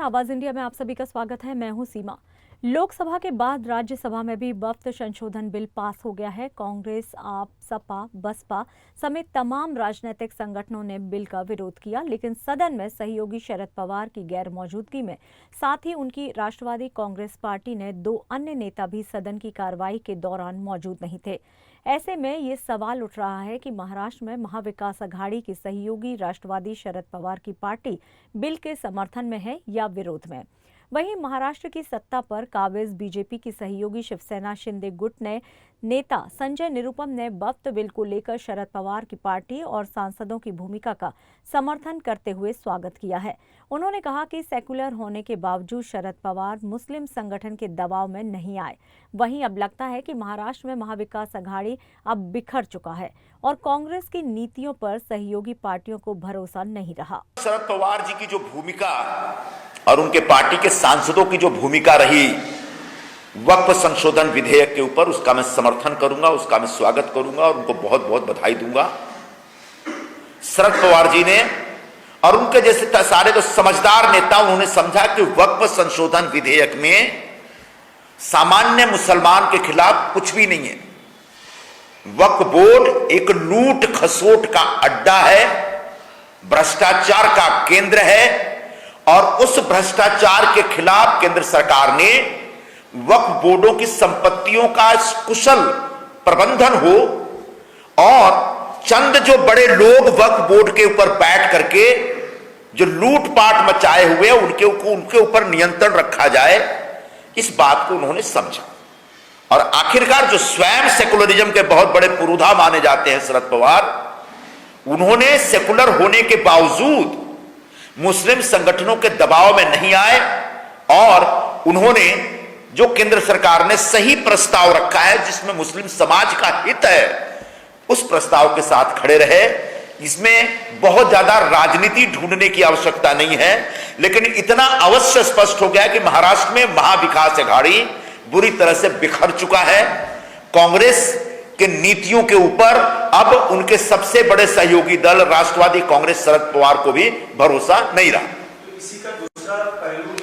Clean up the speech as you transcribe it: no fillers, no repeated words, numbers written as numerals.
नमस्कार, आवाज इंडिया में आप सभी का स्वागत है। मैं हूं सीमा। लोकसभा के बाद राज्यसभा में भी वक्फ संशोधन बिल पास हो गया है। कांग्रेस, आप, सपा, बसपा समेत तमाम राजनीतिक संगठनों ने बिल का विरोध किया, लेकिन सदन में सहयोगी शरद पवार की गैर मौजूदगी में साथ ही उनकी राष्ट्रवादी कांग्रेस पार्टी ने 2 अन्य नेता भी सदन की कार्रवाई के दौरान मौजूद नहीं थे। ऐसे में ये सवाल उठ रहा है कि महाराष्ट्र में महाविकास अघाड़ी की सहयोगी राष्ट्रवादी शरद पवार की पार्टी बिल के समर्थन में है या विरोध में। वहीं महाराष्ट्र की सत्ता पर काबिज बीजेपी की सहयोगी शिवसेना शिंदे गुट ने नेता संजय निरुपम ने वक्फ बिल को लेकर शरद पवार की पार्टी और सांसदों की भूमिका का समर्थन करते हुए स्वागत किया है। उन्होंने कहा कि सेकुलर होने के बावजूद शरद पवार मुस्लिम संगठन के दबाव में नहीं आए। वहीं अब लगता है कि महाराष्ट्र में महाविकास अघाड़ी अब बिखर चुका है और कांग्रेस की नीतियों पर सहयोगी पार्टियों को भरोसा नहीं रहा। शरद पवार जी की जो भूमिका और उनके पार्टी के सांसदों की जो भूमिका रही वक्फ संशोधन विधेयक के ऊपर, उसका मैं समर्थन करूंगा, उसका मैं स्वागत करूंगा और उनको बहुत बहुत बधाई दूंगा। शरद पवार जी ने और उनके जैसे सारे जो समझदार नेता, उन्होंने समझा कि वक्फ संशोधन विधेयक में सामान्य मुसलमान के खिलाफ कुछ भी नहीं है। वक्फ बोर्ड एक लूट खसोट का अड्डा है, भ्रष्टाचार का केंद्र है और उस भ्रष्टाचार के खिलाफ केंद्र सरकार ने वक्फ बोर्डों की संपत्तियों का कुशल प्रबंधन हो और चंद जो बड़े लोग वक्फ बोर्ड के ऊपर बैठ करके जो लूटपाट मचाए हुए उनके ऊपर नियंत्रण रखा जाए, इस बात को उन्होंने समझा। और आखिरकार जो स्वयं सेकुलरिज्म के बहुत बड़े पुरोधा माने जाते हैं शरद पवार, उन्होंने सेकुलर होने के बावजूद मुस्लिम संगठनों के दबाव में नहीं आए और उन्होंने जो केंद्र सरकार ने सही प्रस्ताव रखा है जिसमें मुस्लिम समाज का हित है, उस प्रस्ताव के साथ खड़े रहे। इसमें बहुत ज्यादा राजनीति ढूंढने की आवश्यकता नहीं है, लेकिन इतना अवश्य स्पष्ट हो गया कि महाराष्ट्र में महाविकास अघाड़ी बुरी तरह से बिखर चुका है। कांग्रेस के नीतियों के ऊपर अब उनके सबसे बड़े सहयोगी दल राष्ट्रवादी कांग्रेस शरद पवार को भी भरोसा नहीं रहा। इसी का दूसरा पहलू